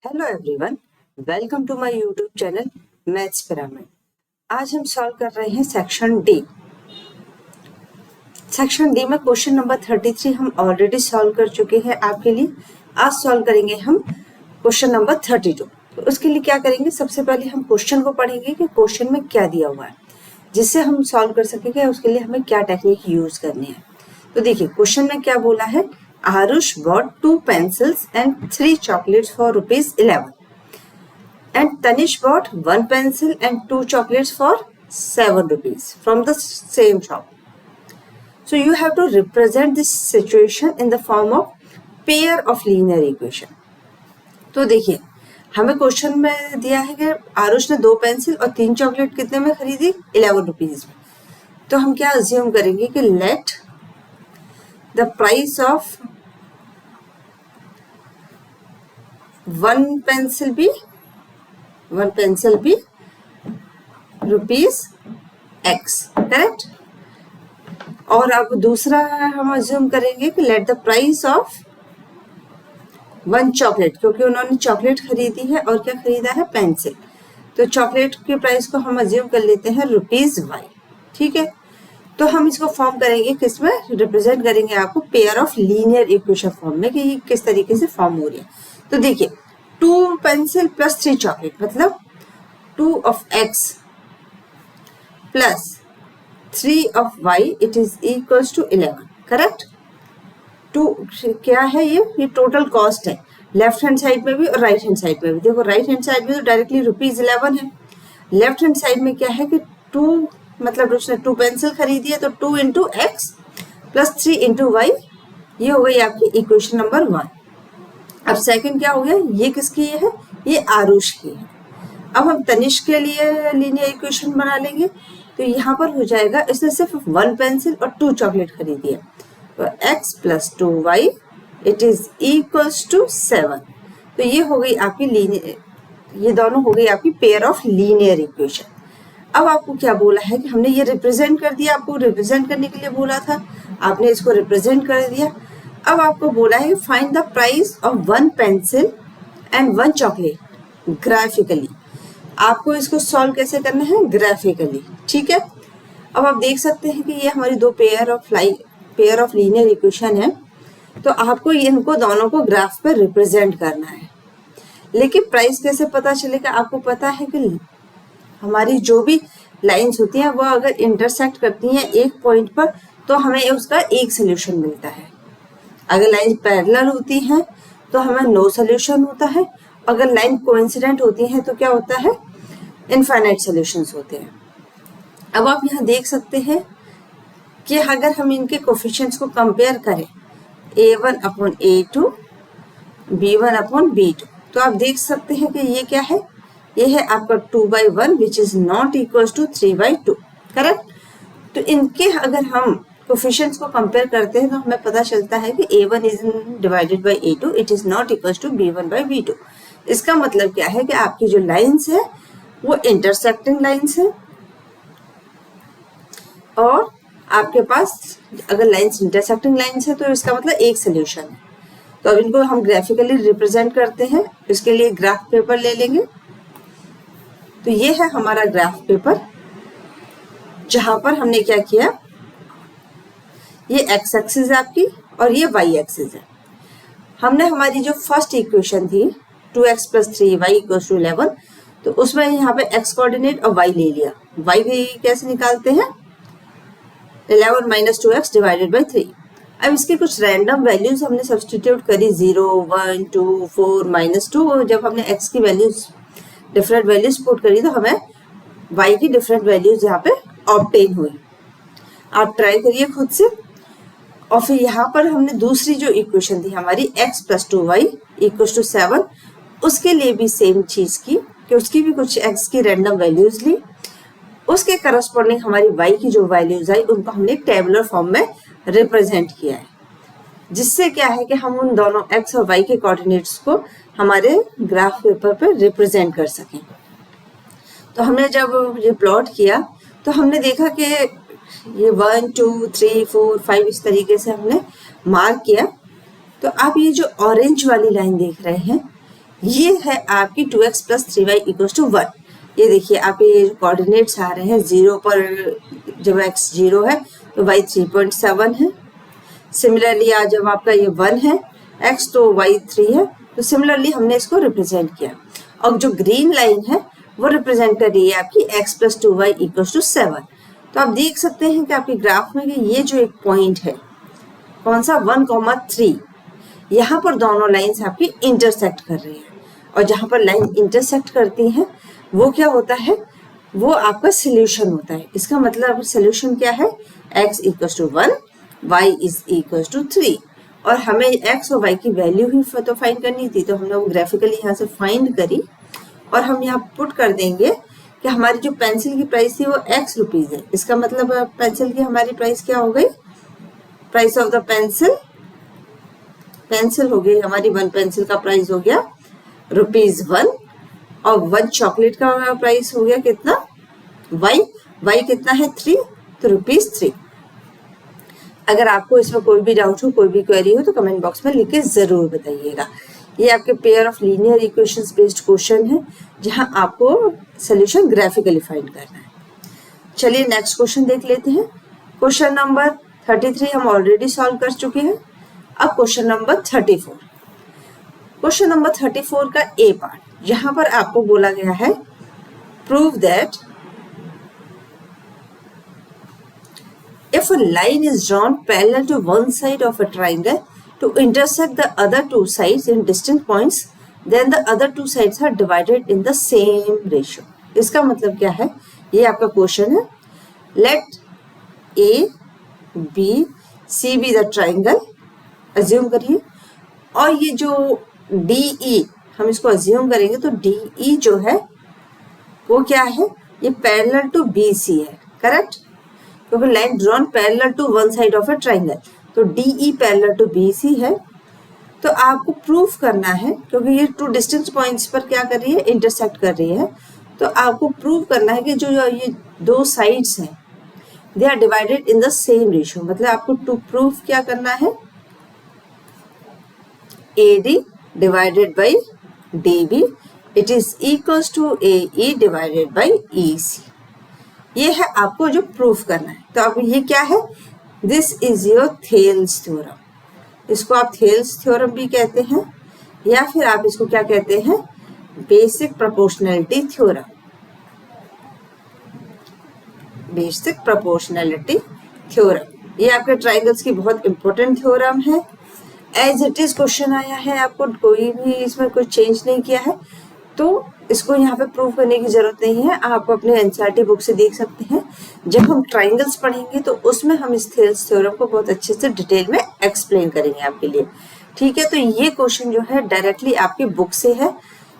Hello everyone, welcome to my YouTube channel maths pyramid. आज हम solve कर रहे हैं सेक्शन डी। सेक्शन डी में क्वेश्चन नंबर 33 हम ऑलरेडी सॉल्व कर चुके हैं आपके लिए। आज सॉल्व करेंगे हम क्वेश्चन नंबर 32। तो उसके लिए क्या करेंगे, सबसे पहले हम क्वेश्चन को पढ़ेंगे कि क्वेश्चन में क्या दिया हुआ है, जिससे हम सॉल्व कर सकेंगे उसके लिए हमें क्या टेक्निक यूज करनी है। तो देखिए क्वेश्चन में क्या बोला है, Aarush bought 2 pencils and 3 chocolates for ₹11 and Tanish bought 1 pencil and 2 chocolates for ₹7 from the same shop. So you have to represent this situation in the form of pair of linear equation. तो देखिए हमें question में दिया है कि आरुष ने 2 pencil और 3 chocolate कितने में खरीदी, ₹11 में। तो हम क्या अज्यूम करेंगे कि let the price of one pencil be ₹X, correct. और अब दूसरा हम अज्यूम करेंगे कि let the price of one chocolate, क्योंकि उन्होंने चॉकलेट खरीदी है और क्या खरीदा है, पेंसिल। तो चॉकलेट के प्राइस को हम अज्यूम कर लेते हैं ₹Y, ठीक है। तो हम इसको फॉर्म करेंगे, किसमें रिप्रेजेंट करेंगे आपको pair of linear equation form में, कि ये किस तरीके से फॉर्म हो रही है। तो देखिए 2 पेंसिल प्लस 3 चॉकलेट मतलब 2 of X plus 3 of Y it is equals to 11, correct. 2 क्या है, ये टोटल कॉस्ट है, लेफ्ट हैंड साइड में भी और राइट हैंड साइड में भी। देखो राइट हैंड साइड में तो डायरेक्टली ₹11 है, लेफ्ट हैंड साइड में क्या है कि 2 मतलब उसने 2 पेंसिल खरीदी है, तो 2 into X plus 3 into Y, ये हो गई आपकी इक्वेशन नंबर 1। अब सेकंड क्या हो गया, ये किसकी है, ये आरुष की है। अब हम तनिष्क के लिए लीनियर इक्वेशन बना लेंगे। तो यहाँ पर हो जाएगा, इसने सिर्फ 1 पेंसिल और 2 चॉकलेट खरीदी है, तो x plus 2y it is equals to 7। तो ये हो गई आपकी लीनियर, ये दोनों हो गई आपकी पेयर ऑफ लीनियर इक्वेशन। अब आपको क्या बोला है कि हमने ये रिप्रेजेंट कर दिया, आपको रिप्रेजेंट करने के लिए बोला था, आपने इसको रिप्रेजेंट कर दिया। अब आपको बोला है find the price of 1 pencil and 1 chocolate graphically. आपको इसको सॉल्व कैसे करना है, ग्राफिकली, ठीक है। अब आप देख सकते हैं कि ये हमारी दो पेयर ऑफ लीनियर इक्वेशन है, तो आपको इनको दोनों को ग्राफ पर रिप्रेजेंट करना है। लेकिन प्राइस कैसे पता चलेगा, आपको पता है कि हमारी जो भी लाइंस होती हैं वो अगर इंटरसेक्ट करती हैं एक पॉइंट पर, तो हमें उसका एक सोल्यूशन मिलता है। अगर लाइन पैरेलल होती हैं तो हमें नो सोल्यूशन होता है, अगर लाइन कोइंसिडेंट होती हैं तो क्या होता है, इनफाइनाइट सोल्यूशंस होते हैं। अब आप यहाँ देख सकते हैं कि अगर हम इनके कोफिशिएंट्स को कंपेयर करें, A1 upon A2, B1 upon B2, तो आप देख सकते हैं कि ये क्या है, ये है आपका 2/1 which is not equals to 3/2, correct. तो इनके अगर हम कोफिशिएंट्स को कंपेयर करते हैं तो हमें पता चलता है कि A1 is divided by A2 it is not equals to B1/B2। इसका मतलब क्या है कि आपकी जो लाइंस है वो इंटरसेक्टिंग लाइंस है, और आपके पास अगर लाइंस इंटरसेक्टिंग लाइंस है तो इसका मतलब एक सोल्यूशन है। तो अब इनको हम ग्राफिकली रिप्रेजेंट करते हैं, इसके लिए ग्राफ पेपर ले लेंगे। तो ये है हमारा ग्राफ पेपर, जहां पर हमने क्या किया, ये x एक्सिस है आपकी और ये y एक्सिस है। हमने हमारी जो फर्स्ट इक्वेशन थी 2x plus 3y equals to 11, तो उसमें यहाँ पे x कोऑर्डिनेट और y ले लिया। y भी कैसे निकालते हैं, 11 माइनस 2x डिवाइडेड बाई 3। अब इसकी कुछ रैंडम वैल्यूज हमने सब्सटीट्यूट करी, 0, 1, 2, 4, -2। जब हमने x की वैल्यूज डिफरेंट वैल्यूज पुट करी तो हमें y की डिफरेंट वैल्यूज यहाँ पे ऑब्टेन हुई। आप ट्राई करिए खुद से। और फिर यहाँ पर हमने दूसरी जो इक्वेशन थी हमारी x plus 2y equals to 7, उसके लिए भी सेम चीज की कि उसकी भी कुछ x की रैंडम वैल्यूज ली, उसके करस्पॉन्डिंग हमारी y की जो वैल्यूज आई उनको हमने टेबुलर फॉर्म में रिप्रेजेंट किया है, जिससे क्या है कि हम उन दोनों x और y के कोऑर्डिनेट्स को हमारे ग्राफ पेपर पर रिप्रेजेंट कर सकें। तो हमने जब ये प्लॉट किया तो हमने देखा कि ये 1, 2, 3, 4, 5 इस तरीके से हमने मार्क किया। तो आप ये जो ऑरेंज वाली लाइन देख रहे हैं, ये है आपकी 2x plus 3y equals to 1। ये देखिए आप ये कोऑर्डिनेट्स आ रहे हैं 0 पर, जब x 0 है तो y 3.7 है। सिमिलरली आज जब आपका ये 1 है x तो y 3 है। तो सिमिलरली हमने इसको रिप्रेजेंट किया, और जो ग्रीन लाइन है वो रिप्रेजेंट कर रही है आपकी x plus 2y equals to 7। तो आप देख सकते हैं कि आपके ग्राफ में कि ये जो एक पॉइंट है कौन सा 1,3, यहाँ पर दोनों लाइन्स आपकी इंटरसेक्ट कर रही है, और जहाँ पर लाइन इंटरसेक्ट करती हैं वो क्या होता है, वो आपका सोल्यूशन होता है। इसका मतलब सोल्यूशन क्या है, x equals to 1, y is equals to 3, और हमें x और y की वैल्यू ही तो फाइंड करनी थी, तो हमने वो ग्राफिकली यहाँ से फाइंड करी, और हम यहाँ पुट कर देंगे कि हमारी जो पेंसिल की प्राइस थी वो x रुपीज़ है। इसका मतलब पेंसिल की हमारी प्राइस क्या हो गई, प्राइस ऑफ द पेंसिल हो गई हमारी, 1 पेंसिल का प्राइस हो गया ₹1, और 1 चॉकलेट का प्राइस हो गया कितना, y कितना है 3, तो ₹3। अगर आपको इसमें कोई भी डाउट हो, कोई भी क्वेरी हो तो कमेंट बॉक्स में लिख के ज़रूर बताइएगा। ये आपके pair of linear equations based question है, जहां आपको सोल्यूशन ग्राफिकली फाइंड करना है। चलिए नेक्स्ट क्वेश्चन देख लेते हैं। क्वेश्चन नंबर 33 हम ऑलरेडी सॉल्व कर चुके हैं। अब क्वेश्चन नंबर 34। क्वेश्चन नंबर 34 का ए पार्ट, यहाँ पर आपको बोला गया है prove that if a line is drawn parallel to one side of a triangle to intersect the other two sides in distant points, then the other two sides are divided in the same ratio। इसका मतलब क्या है, ये आपका question है। Let A, B, C be the triangle, assume करिए, और ये जो DE हम इसको अज्यूम करेंगे, तो DE जो है वो क्या है, ये पैरेलल टू BC है, करेक्ट, क्योंकि line drawn parallel to one side of a triangle, तो DE पैरेलल टू BC है। तो आपको प्रूफ करना है, क्योंकि ये 2 डिस्टेंस पॉइंट्स पर क्या कर रही है, इंटरसेक्ट कर रही है, तो आपको प्रूव करना है कि जो ये 2 साइड्स हैं they are divided in the same ratio. मतलब आपको टू प्रूफ क्या करना है, AD divided by DB it is equals to AE divided by EC। ये है आपको जो प्रूफ करना है। तो अब ये क्या है, this is your Thales theorem. इसको आप थेल्स थ्योरम भी कहते हैं, या फिर आप इसको क्या कहते हैं, basic proportionality theorem. Basic proportionality theorem ये आपके ट्राइंगल्स की बहुत इंपॉर्टेंट थ्योरम है। एज इट इज क्वेश्चन आया है, आपको कोई भी इसमें कुछ चेंज नहीं किया है, तो इसको यहाँ पे प्रूव करने की जरूरत नहीं है। आप अपने एनसीईआरटी बुक से देख सकते हैं। जब हम ट्राइंगल्स पढ़ेंगे तो उसमें हम इस थेल्स थ्योरम को बहुत अच्छे से डिटेल में एक्सप्लेन करेंगे आपके लिए, ठीक है। तो ये क्वेश्चन जो है डायरेक्टली आपकी बुक से है,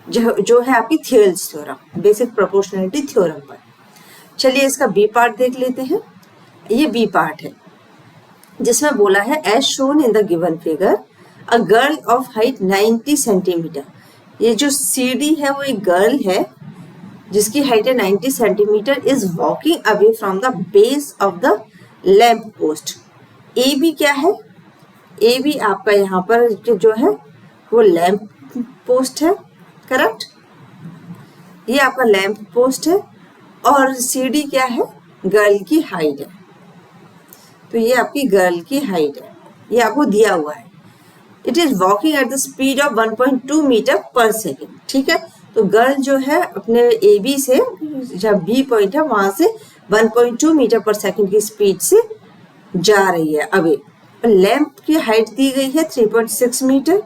जो है आपकी Thales theorem, basic proportionality theorem पर। चलिए इसका बी पार्ट देख लेते हैं। ये बी पार्ट है, जिसमें बोला है as shown in the given figure a girl of height 90 centimetre. ये जो CD है वो एक गर्ल है जिसकी हाइट है 90 centimetre, is walking away from the base of the lamp post. AB क्या है, AB आपका यहाँ पर जो है वो लैंप पोस्ट है, करेक्ट, ये आपका लैंप पोस्ट है, और CD क्या है, गर्ल की हाइट है। तो ये आपकी गर्ल की हाइट है, ये आपको दिया हुआ है। It is walking at the speed of 1.2 metre per second, ठीक है। तो गर्ल जो है अपने AB से, जब B पॉइंट है वहां से 1.2 मीटर पर सेकेंड की स्पीड से जा रही है अवे। लैंप की हाइट दी गई है 3.6 मीटर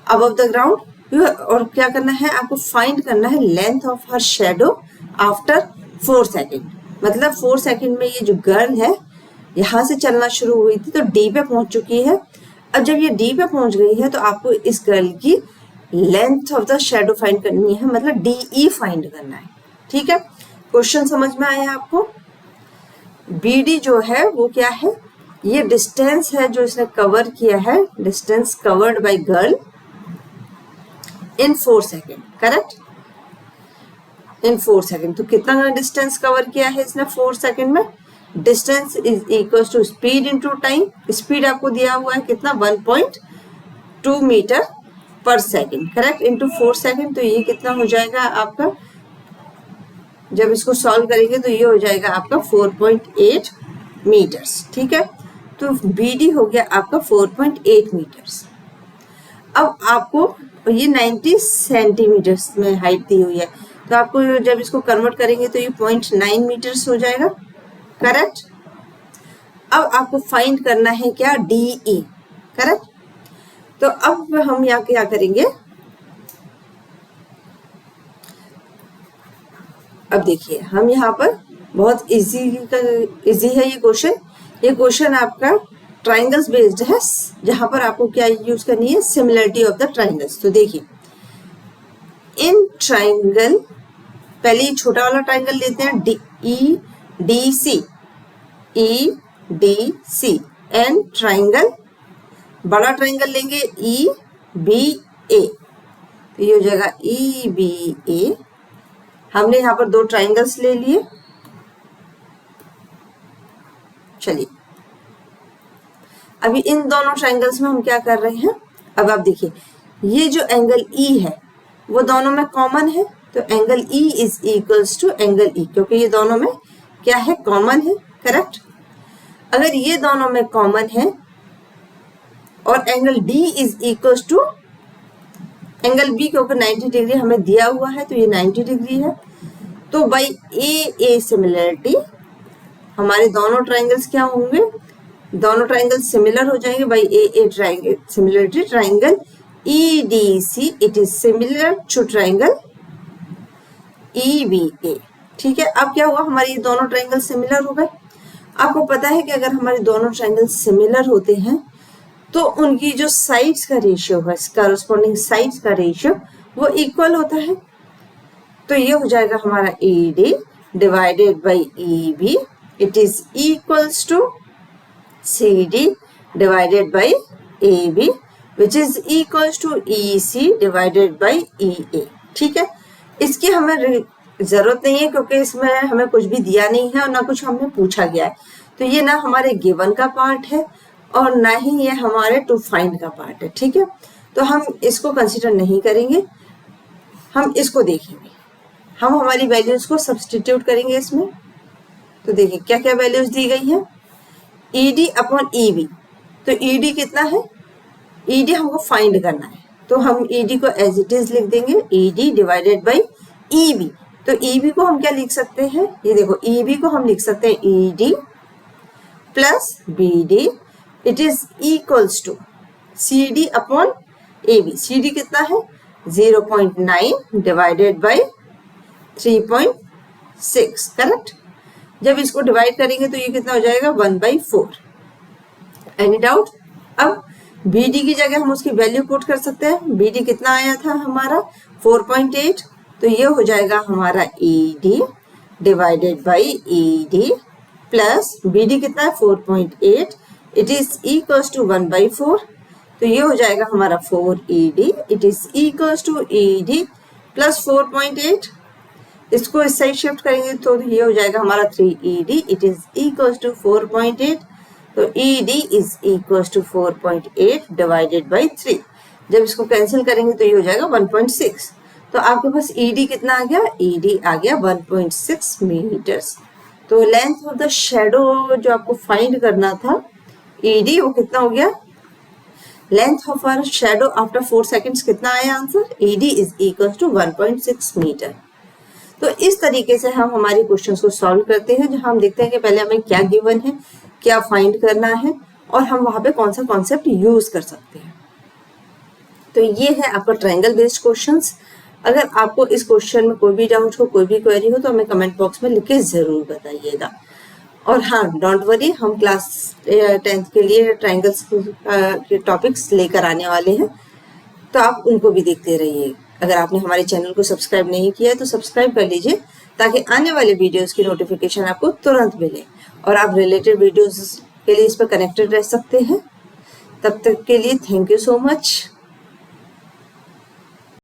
अबव द ग्राउंड। और क्या करना है आपको, फाइंड करना है length of her shadow after 4 second. मतलब 4 सेकेंड में ये जो गर्ल है यहाँ से चलना शुरू हुई थी तो D पे पहुंच चुकी है। अब जब ये D पे पहुंच गई है तो आपको इस गर्ल की length of the shadow find करनी है, मतलब DE फाइंड करना है, ठीक है। क्वेश्चन समझ में आया आपको। BD जो है वो क्या है, ये डिस्टेंस है जो इसने कवर किया है, distance covered by girl in 4 second, correct, in 4 second. तो कितना डिस्टेंस कवर किया है इसने 4 सेकेंड में, distance is equal to speed into time. Speed आपको दिया हुआ है कितना, 1.2 metre per second, correct, into 4 second. तो ये कितना हो जाएगा आपका, जब इसको सॉल्व करेंगे तो ये हो जाएगा आपका 4.8 मीटर्स। ठीक है, तो BD हो गया आपका 4.8 मीटर्स। अब आपको ये 90 सेंटीमीटर्स में हाइट दी हुई है, तो आपको जब इसको कन्वर्ट करेंगे तो ये 0.9 मीटर्स हो जाएगा, करेक्ट। अब आपको फाइंड करना है क्या, DE, करेक्ट। तो अब हम यहाँ क्या करेंगे, अब देखिए हम यहाँ पर बहुत इजी है ये क्वेश्चन। ये क्वेश्चन आपका ट्राइंगल्स बेस्ड है, जहां पर आपको क्या यूज करनी है, सिमिलरिटी ऑफ द ट्राइंगल्स। तो देखिए इन ट्राइंगल, पहले ये छोटा वाला ट्राइंगल लेते हैं, EDC, एंड ट्राइंगल, बड़ा ट्राइंगल लेंगे EBA, तो ये हो जाएगा EBA। हमने यहाँ पर दो ट्राइंगल्स ले लिए। चलिए अभी इन दोनों ट्राइंगल्स में हम क्या कर रहे हैं, अब आप देखिए ये जो एंगल E है वो दोनों में कॉमन है, तो angle E is equals to angle E, क्योंकि ये दोनों में क्या है, कॉमन है, करेक्ट। अगर ये दोनों में कॉमन है और angle D is equals to angle B, क्योंकि 90 डिग्री हमें दिया हुआ है तो ये 90 डिग्री है, तो बाई AA सिमिलरिटी हमारे दोनों ट्राइंगल्स क्या होंगे, दोनों ट्राइंगल सिमिलर हो जाएंगे by AA triangle similarity triangle EDC, it is similar to triangle EBA। ठीक है, अब क्या हुआ, हमारे ये दोनों ट्राइंगल सिमिलर हो गए। आपको पता है कि अगर हमारे दोनों ट्राइंगल सिमिलर होते हैं तो उनकी जो साइड्स का रेशियो है, कॉरस्पॉन्डिंग साइड्स का रेशियो वो इक्वल होता है। तो ये हो जाएगा हमारा AD divided by EB, it is equals to CD divided by AB, which is equals to EC divided by EA। ठीक है, इसकी हमें जरूरत नहीं है क्योंकि इसमें हमें कुछ भी दिया नहीं है और ना कुछ हमें पूछा गया है, तो ये ना हमारे गिवन का पार्ट है और ना ही ये हमारे टू फाइंड का पार्ट है। ठीक है, तो हम इसको कंसीडर नहीं करेंगे, हम इसको देखेंगे, हम हमारी वैल्यूज को सब्सटीट्यूट करेंगे इसमें। तो देखिए क्या क्या वैल्यूज दी गई है, ED अपॉन EB, तो ED कितना है, ED हमको फाइंड करना है, तो हम ED को एज इट इज लिख देंगे, ED डिवाइडेड बाई EB। तो EB को हम क्या लिख सकते हैं, ये देखो EB को हम लिख सकते हैं ED plus BD, it is equals to CD upon AB। CD कितना है 0.9 डिवाइडेड बाई 3.6, करेक्ट। जब इसको डिवाइड करेंगे तो ये कितना हो जाएगा 1/4। Any doubt. अब BD की जगह हम उसकी वैल्यू पुट कर सकते हैं। BD कितना आया था हमारा 4.8, तो ये हो जाएगा हमारा ED divided by ED plus BD कितना है 4.8, इट इज इक्वल्स टू 1/4, तो ये हो जाएगा हमारा 4ED, it is equals to ED plus 4.8। इसको इस साइड शिफ्ट करेंगे तो ये हो जाएगा हमारा 3ED, it is equals to 4.8, तो ED is equals to 4.8 divided by 3। जब इसको कैंसिल करेंगे तो ये हो जाएगा 1.6। तो आपके पास ED कितना आ गया, ED आ गया 1.6 मीटर्स। तो लेंथ ऑफ द शेडो जो आपको फाइंड करना था ED, वो कितना हो गया, length of our shadow after 4 seconds कितना आया answer, ED is equals to 1.6 metre. तो इस तरीके से हम हमारे क्वेश्चंस को सॉल्व करते हैं, जहां हम देखते हैं कि पहले हमें क्या गिवन है, क्या फाइंड करना है और हम वहां पे कौन सा कॉन्सेप्ट यूज कर सकते हैं। तो ये है आपका ट्रायंगल बेस्ड क्वेश्चंस। अगर आपको इस क्वेश्चन में कोई भी डाउट हो, कोई भी क्वेरी हो, तो हमें कमेंट बॉक्स में लिख के जरूर बताइएगा। और हाँ, डोंट वरी, हम क्लास 10th के लिए ट्रायंगल्स के टॉपिक्स लेकर आने वाले हैं, तो आप उनको भी देखते रहिए। अगर आपने हमारे चैनल को सब्सक्राइब नहीं किया है तो सब्सक्राइब कर लीजिए, ताकि आने वाले वीडियोस की नोटिफिकेशन आपको तुरंत मिले और आप रिलेटेड वीडियोस के लिए इस पर कनेक्टेड रह सकते हैं। तब तक के लिए थैंक यू सो मच।